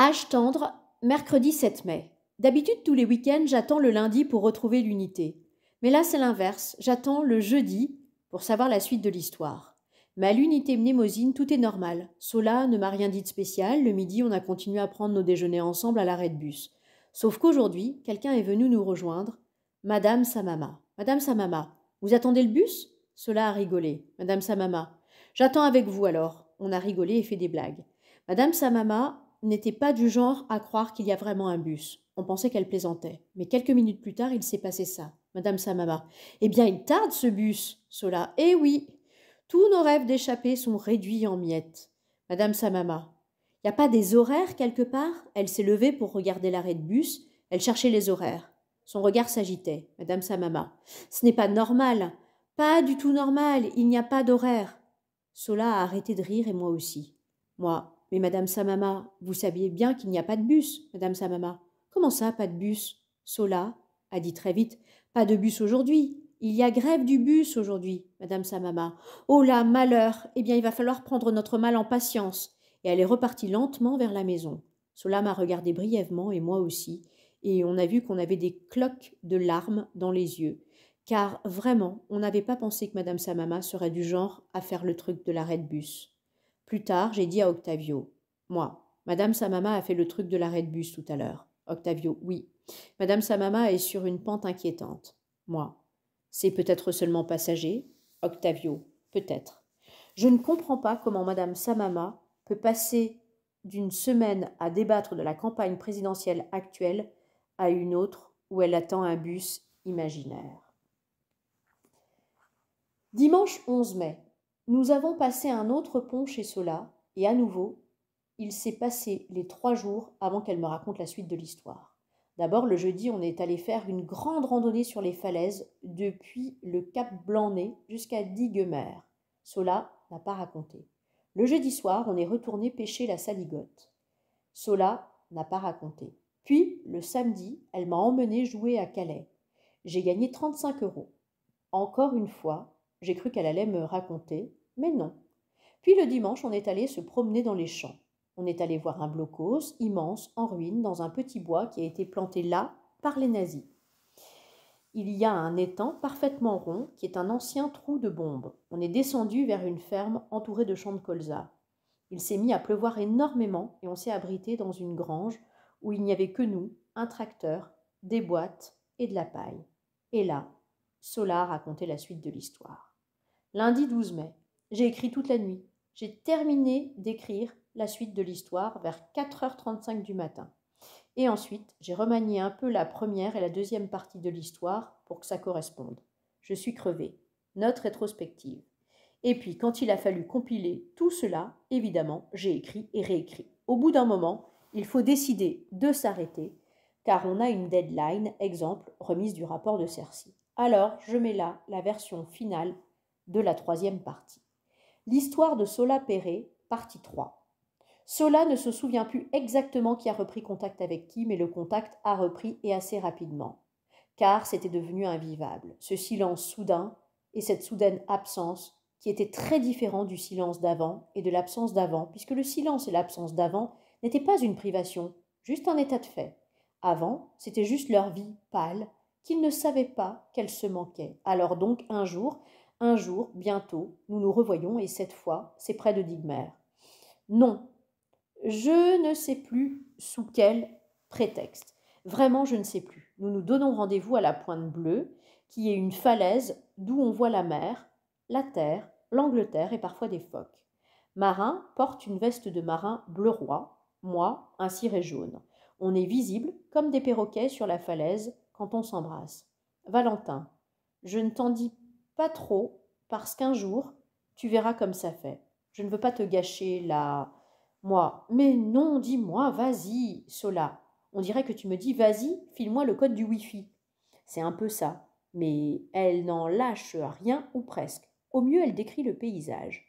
Âge tendre, mercredi 7 mai. D'habitude, tous les week-ends, j'attends le lundi pour retrouver l'unité. Mais là, c'est l'inverse. J'attends le jeudi pour savoir la suite de l'histoire. Mais à l'unité mnémosine, tout est normal. Sola ne m'a rien dit de spécial. Le midi, on a continué à prendre nos déjeuners ensemble à l'arrêt de bus. Sauf qu'aujourd'hui, quelqu'un est venu nous rejoindre. Madame Samama. Madame Samama, vous attendez le bus? Sola a rigolé. Madame Samama. J'attends avec vous alors. On a rigolé et fait des blagues. Madame Samama n'était pas du genre à croire qu'il y a vraiment un bus. On pensait qu'elle plaisantait. Mais quelques minutes plus tard, il s'est passé ça. Madame Samama. Eh bien, il tarde ce bus, Sola. Eh oui. Tous nos rêves d'échapper sont réduits en miettes. Madame Samama. Y a pas des horaires quelque part? Elle s'est levée pour regarder l'arrêt de bus. Elle cherchait les horaires. Son regard s'agitait. Madame Samama. Ce n'est pas normal. Pas du tout normal. Il n'y a pas d'horaire. Sola a arrêté de rire et moi aussi. Moi. Mais Madame Samama, vous saviez bien qu'il n'y a pas de bus, Madame Samama. Comment ça, pas de bus? Sola a dit très vite. Pas de bus aujourd'hui. Il y a grève du bus aujourd'hui, Madame Samama. Oh là, malheur. Eh bien, il va falloir prendre notre mal en patience. Et elle est repartie lentement vers la maison. Sola m'a regardé brièvement et moi aussi. Et on a vu qu'on avait des cloques de larmes dans les yeux. Car vraiment, on n'avait pas pensé que Madame Samama serait du genre à faire le truc de l'arrêt de bus. Plus tard, j'ai dit à Octavio. Moi, Madame Samama a fait le truc de l'arrêt de bus tout à l'heure. Octavio, oui. Madame Samama est sur une pente inquiétante. Moi, c'est peut-être seulement passager. Octavio, peut-être. Je ne comprends pas comment Madame Samama peut passer d'une semaine à débattre de la campagne présidentielle actuelle à une autre où elle attend un bus imaginaire. Dimanche 11 mai. Nous avons passé un autre pont chez Sola, et à nouveau, il s'est passé les 3 jours avant qu'elle me raconte la suite de l'histoire. D'abord, le jeudi, on est allé faire une grande randonnée sur les falaises, depuis le cap Blanc-Nez jusqu'à Diguemer. Sola n'a pas raconté. Le jeudi soir, on est retourné pêcher la saligote. Sola n'a pas raconté. Puis, le samedi, elle m'a emmené jouer à Calais. J'ai gagné 35 €. Encore une fois, j'ai cru qu'elle allait me raconter, mais non. Puis le dimanche, on est allé se promener dans les champs. On est allé voir un blockhaus immense en ruine dans un petit bois qui a été planté là par les nazis. Il y a un étang parfaitement rond qui est un ancien trou de bombe. On est descendu vers une ferme entourée de champs de colza. Il s'est mis à pleuvoir énormément et on s'est abrité dans une grange où il n'y avait que nous, un tracteur, des boîtes et de la paille. Et là, Sola a raconté la suite de l'histoire. Lundi 12 mai. J'ai écrit toute la nuit. J'ai terminé d'écrire la suite de l'histoire vers 4h35 du matin. Et ensuite, j'ai remanié un peu la première et la deuxième partie de l'histoire pour que ça corresponde. Je suis crevée. Note rétrospective. Et puis, quand il a fallu compiler tout cela, évidemment, j'ai écrit et réécrit. Au bout d'un moment, il faut décider de s'arrêter, car on a une deadline, exemple, remise du rapport de Cercy. Alors, je mets là la version finale de la troisième partie. L'histoire de Sola Perret, partie 3. Sola ne se souvient plus exactement qui a repris contact avec qui, mais le contact a repris et assez rapidement. Car c'était devenu invivable. Ce silence soudain et cette soudaine absence qui était très différent du silence d'avant et de l'absence d'avant, puisque le silence et l'absence d'avant n'étaient pas une privation, juste un état de fait. Avant, c'était juste leur vie pâle, qu'ils ne savaient pas qu'elle se manquait. Alors donc, un jour, bientôt, nous nous revoyons et cette fois, c'est près de Diguemer. Non, je ne sais plus sous quel prétexte. Vraiment, je ne sais plus. Nous nous donnons rendez-vous à la Pointe Bleue, qui est une falaise d'où on voit la mer, la terre, l'Angleterre et parfois des phoques. Marin porte une veste de marin bleu roi, moi un ciré jaune. On est visible comme des perroquets sur la falaise quand on s'embrasse. Valentin, je ne t'en dis pas trop parce qu'un jour, tu verras comme ça fait. Je ne veux pas te gâcher la... Moi, mais non, dis-moi, vas-y, Sola. On dirait que tu me dis, vas-y, file-moi le code du Wi-Fi. C'est un peu ça, mais elle n'en lâche rien ou presque. Au mieux, elle décrit le paysage.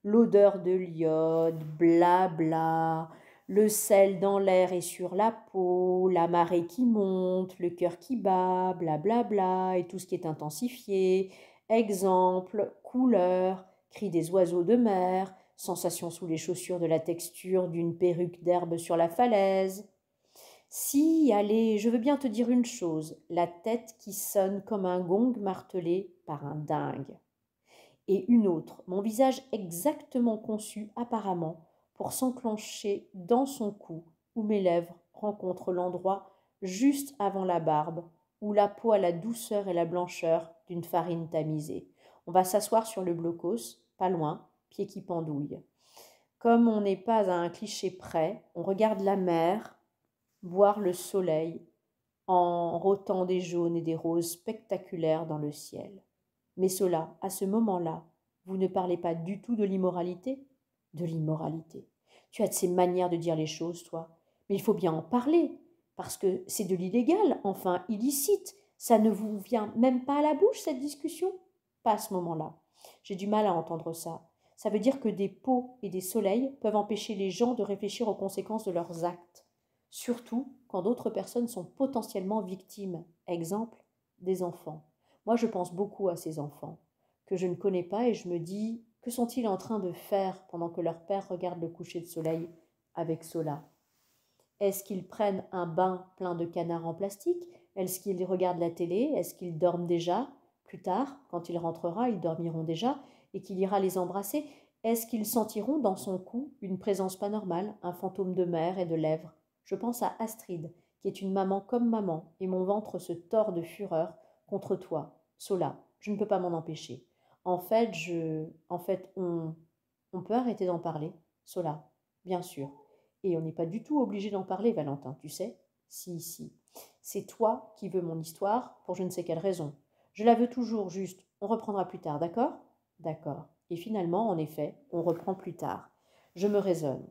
L'odeur de l'iode, blabla, le sel dans l'air et sur la peau, la marée qui monte, le cœur qui bat, blablabla, et tout ce qui est intensifié. Exemple, couleur, cris des oiseaux de mer, sensation sous les chaussures de la texture d'une perruque d'herbe sur la falaise. Si, allez, je veux bien te dire une chose, la tête qui sonne comme un gong martelé par un dingue. Et une autre, mon visage exactement conçu apparemment pour s'enclencher dans son cou, où mes lèvres rencontrent l'endroit juste avant la barbe, où la peau a la douceur et la blancheur d'une farine tamisée. On va s'asseoir sur le blocos, pas loin, pieds qui pendouillent. Comme on n'est pas à un cliché près, on regarde la mer, boire le soleil, en rotant des jaunes et des roses spectaculaires dans le ciel. Mais cela, à ce moment-là, vous ne parlez pas du tout de l'immoralité? De l'immoralité. Tu as de ces manières de dire les choses, toi. Mais il faut bien en parler, parce que c'est de l'illégal, enfin illicite. Ça ne vous vient même pas à la bouche, cette discussion? Pas à ce moment-là. J'ai du mal à entendre ça. Ça veut dire que des peaux et des soleils peuvent empêcher les gens de réfléchir aux conséquences de leurs actes. Surtout quand d'autres personnes sont potentiellement victimes. Exemple, des enfants. Moi, je pense beaucoup à ces enfants que je ne connais pas et je me dis, que sont-ils en train de faire pendant que leur père regarde le coucher de soleil avec Sola? Est-ce qu'ils prennent un bain plein de canards en plastique? Est-ce qu'ils regardent la télé? Est-ce qu'ils dorment déjà? Plus tard, quand il rentrera, ils dormiront déjà et qu'il ira les embrasser. Est-ce qu'ils sentiront dans son cou une présence pas normale, un fantôme de mer et de lèvres? Je pense à Astrid, qui est une maman comme maman, et mon ventre se tord de fureur contre toi, Sola. Je ne peux pas m'en empêcher. On peut arrêter d'en parler, Sola, bien sûr. Et on n'est pas du tout obligé d'en parler, Valentin, tu sais? Si, si. C'est toi qui veux mon histoire pour je ne sais quelle raison. Je la veux toujours, juste. On reprendra plus tard, d'accord? D'accord. Et finalement, en effet, on reprend plus tard. Je me raisonne.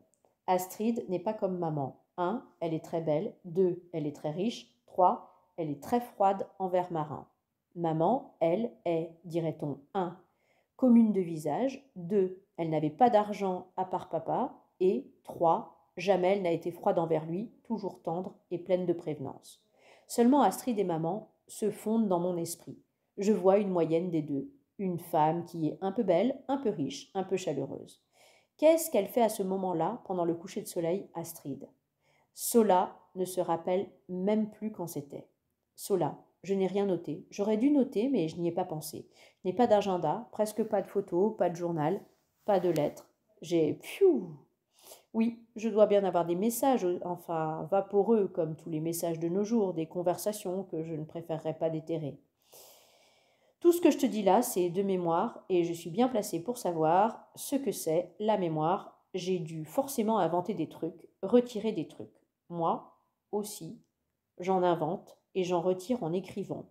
Astrid n'est pas comme maman. 1. Elle est très belle. 2. Elle est très riche. 3. Elle est très froide envers Marin. Maman, elle, est, dirait-on, 1. Commune de visage. 2. Elle n'avait pas d'argent à part papa. Et 3. Jamais elle n'a été froide envers lui, toujours tendre et pleine de prévenance. Seulement Astrid et maman se fondent dans mon esprit. Je vois une moyenne des deux. Une femme qui est un peu belle, un peu riche, un peu chaleureuse. Qu'est-ce qu'elle fait à ce moment-là, pendant le coucher de soleil, Astrid? Sola ne se rappelle même plus quand c'était. Sola, je n'ai rien noté. J'aurais dû noter, mais je n'y ai pas pensé. Je n'ai pas d'agenda, presque pas de photos, pas de journal, pas de lettres. J'ai... Pfiou! Oui, je dois bien avoir des messages, enfin vaporeux, comme tous les messages de nos jours, des conversations que je ne préférerais pas déterrer. Tout ce que je te dis là, c'est de mémoire, et je suis bien placée pour savoir ce que c'est la mémoire. J'ai dû forcément inventer des trucs, retirer des trucs. Moi aussi, j'en invente et j'en retire en écrivant.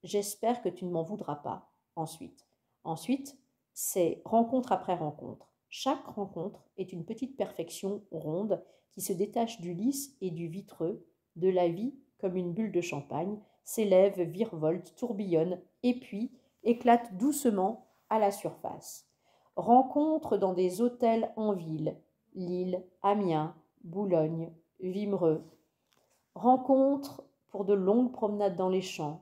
J'espère que tu ne m'en voudras pas. Ensuite, c'est rencontre après rencontre. Chaque rencontre est une petite perfection ronde qui se détache du lisse et du vitreux, de la vie comme une bulle de champagne, s'élève, virevolte, tourbillonne, et puis éclate doucement à la surface. Rencontre dans des hôtels en ville, Lille, Amiens, Boulogne, Vimereux. Rencontre pour de longues promenades dans les champs,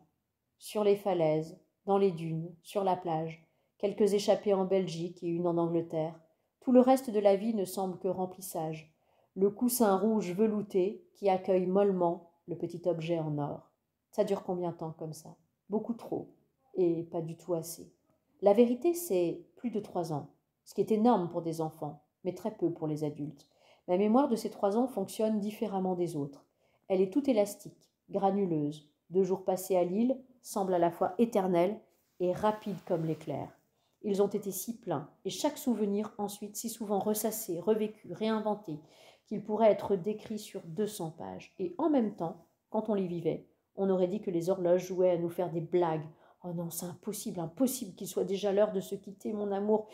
sur les falaises, dans les dunes, sur la plage, quelques échappées en Belgique et une en Angleterre. Tout le reste de la vie ne semble que remplissage, le coussin rouge velouté qui accueille mollement le petit objet en or. Ça dure combien de temps comme ça? Beaucoup trop, et pas du tout assez. La vérité, c'est plus de 3 ans, ce qui est énorme pour des enfants, mais très peu pour les adultes. Ma mémoire de ces 3 ans fonctionne différemment des autres. Elle est toute élastique, granuleuse. 2 jours passés à Lille semblent à la fois éternels et rapides comme l'éclair. Ils ont été si pleins, et chaque souvenir ensuite si souvent ressassé, revécu, réinventé, qu'il pourrait être décrit sur 200 pages. Et en même temps, quand on les vivait, on aurait dit que les horloges jouaient à nous faire des blagues. Oh non, c'est impossible, impossible qu'il soit déjà l'heure de se quitter, mon amour.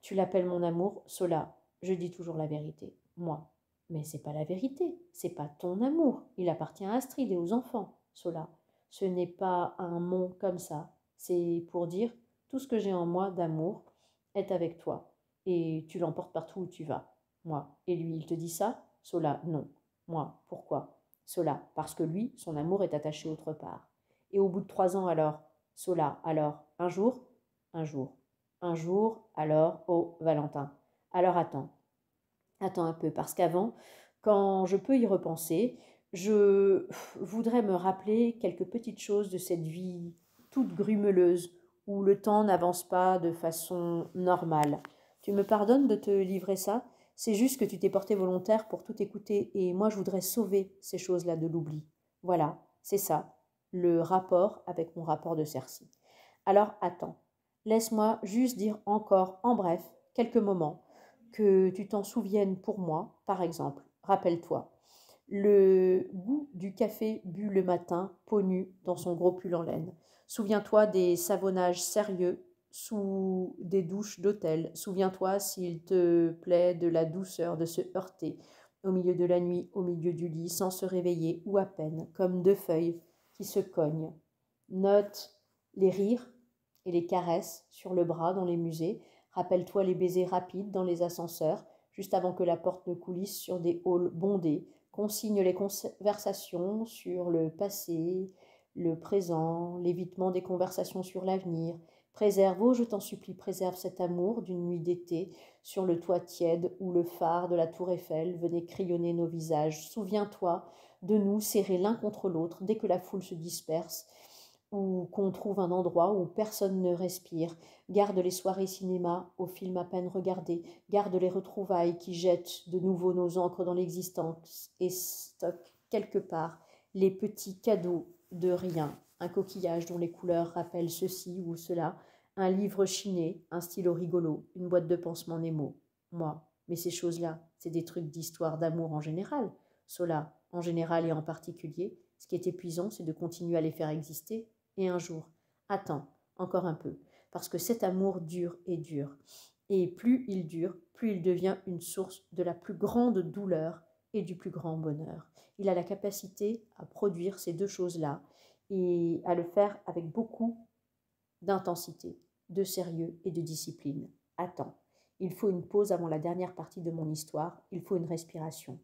Tu l'appelles mon amour, Sola. Je dis toujours la vérité, moi. Mais c'est pas la vérité, c'est pas ton amour. Il appartient à Astrid et aux enfants, Sola. Ce n'est pas un mot comme ça. C'est pour dire tout ce que j'ai en moi d'amour est avec toi. Et tu l'emportes partout où tu vas. Moi. Et lui, il te dit ça? Sola, non. Moi, pourquoi? Sola, parce que lui, son amour est attaché autre part. Et au bout de 3 ans alors? Sola, alors, un jour, un jour, alors, oh, Valentin. Alors attends un peu, parce qu'avant, quand je peux y repenser, je voudrais me rappeler quelques petites choses de cette vie toute grumeleuse, où le temps n'avance pas de façon normale. Tu me pardonnes de te livrer ça? C'est juste que tu t'es porté volontaire pour tout écouter, et moi je voudrais sauver ces choses-là de l'oubli. Voilà, c'est ça, le rapport avec mon rapport de Cercy. Alors attends, laisse-moi juste dire encore, en bref, quelques moments, que tu t'en souviennes pour moi, par exemple. Rappelle-toi, le goût du café bu le matin, peau nue, dans son gros pull en laine. Souviens-toi des savonnages sérieux sous des douches d'hôtel. Souviens-toi, s'il te plaît, de la douceur de se heurter au milieu de la nuit, au milieu du lit, sans se réveiller, ou à peine, comme deux feuilles qui se cognent. Note les rires et les caresses sur le bras dans les musées. Rappelle-toi les baisers rapides dans les ascenseurs, juste avant que la porte ne coulisse sur des halls bondés. Consigne les conversations sur le passé, le présent, l'évitement des conversations sur l'avenir. Préserve, oh je t'en supplie, préserve cet amour d'une nuit d'été sur le toit tiède où le phare de la tour Eiffel venait crayonner nos visages. Souviens-toi de nous serrés l'un contre l'autre dès que la foule se disperse ou qu'on trouve un endroit où personne ne respire. Garde les soirées cinéma aux films à peine regardés. Garde les retrouvailles qui jettent de nouveau nos encres dans l'existence et stocke quelque part les petits cadeaux de rien. Un coquillage dont les couleurs rappellent ceci ou cela, un livre chiné, un stylo rigolo, une boîte de pansement Nemo. Moi, mais ces choses-là, c'est des trucs d'histoire d'amour en général. Cela, en général et en particulier, ce qui est épuisant, c'est de continuer à les faire exister. Et un jour, attends, encore un peu, parce que cet amour dure et dure. Et plus il dure, plus il devient une source de la plus grande douleur et du plus grand bonheur. Il a la capacité à produire ces deux choses-là et à le faire avec beaucoup d'intensité, de sérieux et de discipline. Attends, il faut une pause avant la dernière partie de mon histoire, il faut une respiration.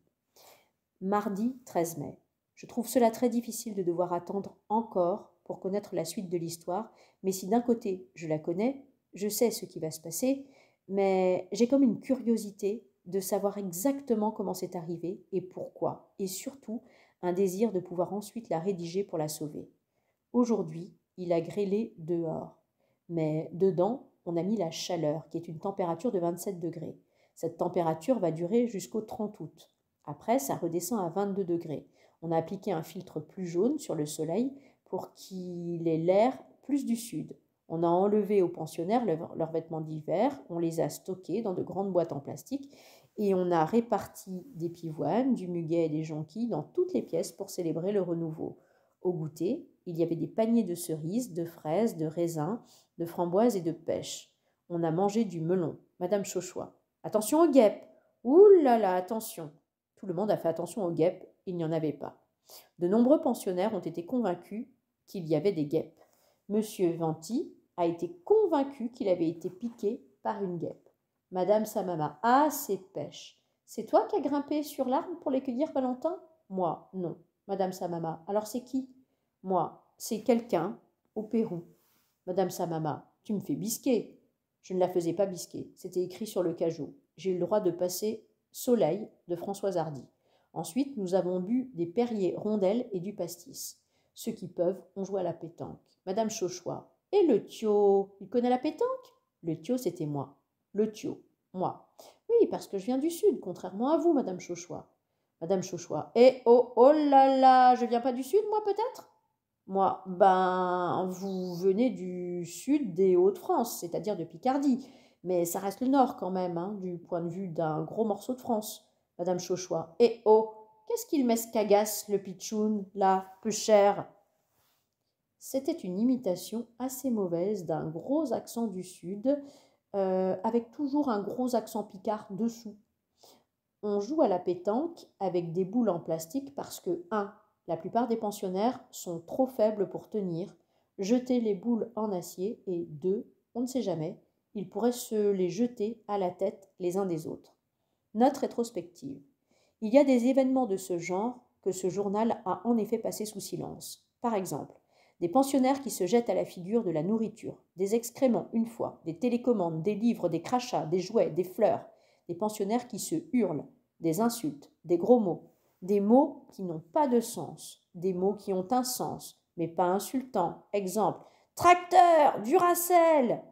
Mardi 13 mai. Je trouve cela très difficile de devoir attendre encore pour connaître la suite de l'histoire, mais si d'un côté je la connais, je sais ce qui va se passer, mais j'ai comme une curiosité de savoir exactement comment c'est arrivé et pourquoi, et surtout un désir de pouvoir ensuite la rédiger pour la sauver. Aujourd'hui, il a grêlé dehors, mais dedans, on a mis la chaleur, qui est une température de 27 degrés. Cette température va durer jusqu'au 30 août. Après, ça redescend à 22 degrés. On a appliqué un filtre plus jaune sur le soleil pour qu'il ait l'air plus du sud. On a enlevé aux pensionnaires leurs vêtements d'hiver, on les a stockés dans de grandes boîtes en plastique et on a réparti des pivoines, du muguet et des jonquilles dans toutes les pièces pour célébrer le renouveau. Au goûter, il y avait des paniers de cerises, de fraises, de raisins, de framboises et de pêches. On a mangé du melon. Madame Chauchois. Attention aux guêpes. Ouh là là, attention. Tout le monde a fait attention aux guêpes, il n'y en avait pas. De nombreux pensionnaires ont été convaincus qu'il y avait des guêpes. Monsieur Venty a été convaincu qu'il avait été piqué par une guêpe. Madame Samama, ah, c'est pêche. C'est toi qui as grimpé sur l'arbre pour les cueillir, Valentin? Moi, non. Madame Samama, alors c'est qui? Moi, c'est quelqu'un au Pérou. Madame Samama, tu me fais bisquer. Je ne la faisais pas bisquer, c'était écrit sur le cajot. J'ai eu le droit de passer Soleil de Françoise Hardy. Ensuite, nous avons bu des Perrier rondelles et du pastis. Ceux qui peuvent ont joué à la pétanque. Madame Chauchois. Et le Thio, il connaît la pétanque? Le Thio, c'était moi. Le Thio, moi. Oui, parce que je viens du Sud, contrairement à vous, Madame Chauchois. Madame Chauchois. Eh oh, oh là là, je viens pas du Sud, moi, peut-être? Moi, ben, vous venez du Sud des Hauts-de-France, c'est-à-dire de Picardie. Mais ça reste le Nord quand même, hein, du point de vue d'un gros morceau de France. Madame Chauchois. Eh oh, qu'est-ce qu'il m'escagasse, le pitchoun, là, peu cher? C'était une imitation assez mauvaise d'un gros accent du Sud, avec toujours un gros accent picard dessous. On joue à la pétanque avec des boules en plastique parce que 1. La plupart des pensionnaires sont trop faibles pour tenir, jeter les boules en acier et 2. On ne sait jamais, ils pourraient se les jeter à la tête les uns des autres. Note rétrospective. Il y a des événements de ce genre que ce journal a en effet passé sous silence. Par exemple, des pensionnaires qui se jettent à la figure de la nourriture, des excréments une fois, des télécommandes, des livres, des crachats, des jouets, des fleurs, des pensionnaires qui se hurlent, des insultes, des gros mots, des mots qui n'ont pas de sens, des mots qui ont un sens, mais pas insultants. Exemple, tracteur, Duracell,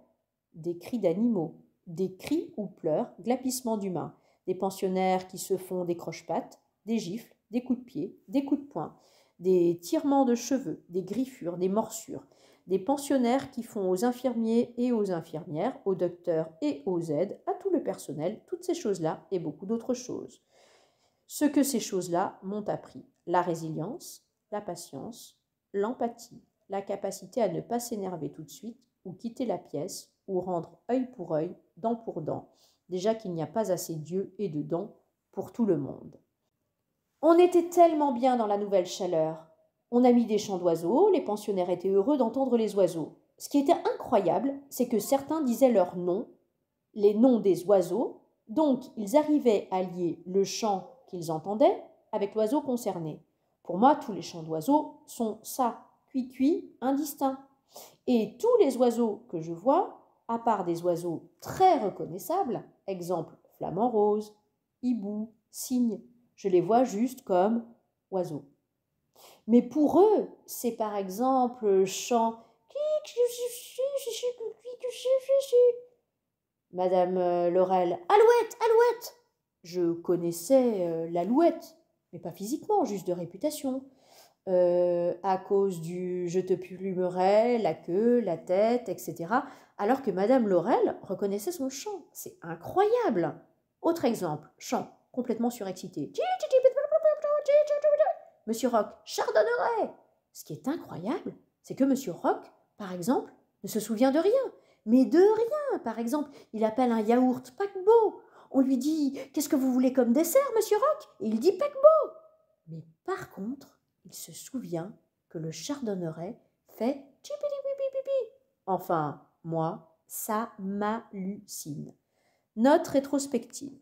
des cris d'animaux, des cris ou pleurs, glapissements d'humains, des pensionnaires qui se font des croche-pattes, des gifles, des coups de pied, des coups de poing, des tirements de cheveux, des griffures, des morsures, des pensionnaires qui font aux infirmiers et aux infirmières, aux docteurs et aux aides, à tout le personnel, toutes ces choses-là et beaucoup d'autres choses. Ce que ces choses-là m'ont appris, la résilience, la patience, l'empathie, la capacité à ne pas s'énerver tout de suite ou quitter la pièce ou rendre œil pour œil, dent pour dent, déjà qu'il n'y a pas assez d'yeux et de dents pour tout le monde. On était tellement bien dans la nouvelle chaleur. On a mis des chants d'oiseaux, les pensionnaires étaient heureux d'entendre les oiseaux. Ce qui était incroyable, c'est que certains disaient leurs noms, les noms des oiseaux, donc ils arrivaient à lier le chant qu'ils entendaient avec l'oiseau concerné. Pour moi, tous les chants d'oiseaux sont ça, cuit-cuit, indistincts. Et tous les oiseaux que je vois, à part des oiseaux très reconnaissables, exemple flamant rose, hibou, cygne, je les vois juste comme oiseaux. Mais pour eux, c'est par exemple chant Madame Laurel, alouette, alouette. Je connaissais l'alouette, mais pas physiquement, juste de réputation. À cause du je te plumerai, la queue, la tête, etc. Alors que Madame Laurel reconnaissait son chant. C'est incroyable. Autre exemple, chant complètement surexcité. Monsieur Rock, chardonneret. Ce qui est incroyable, c'est que Monsieur Rock, par exemple, ne se souvient de rien. Mais de rien, par exemple, il appelle un yaourt paquebot. On lui dit « Qu'est-ce que vous voulez comme dessert, Monsieur Rock ?» Et il dit « Paquebot !» Mais par contre, il se souvient que le chardonneret fait « Chipi-di-pi-pi-pi-pi !» Enfin, moi, ça m'hallucine. Note rétrospective.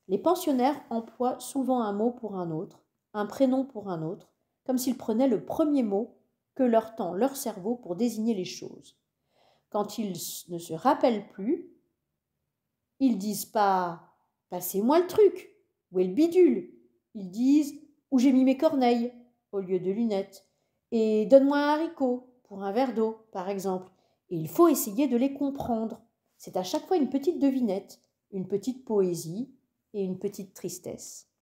Les pensionnaires emploient souvent un mot pour un autre, un prénom pour un autre, comme s'ils prenaient le premier mot que leur tend leur cerveau pour désigner les choses. Quand ils ne se rappellent plus, ils disent pas « passez-moi le truc » ou « le bidule ». Ils disent « où j'ai mis mes corneilles » au lieu de lunettes et « donne-moi un haricot pour un verre d'eau » par exemple. Et il faut essayer de les comprendre. C'est à chaque fois une petite devinette, une petite poésie et une petite tristesse.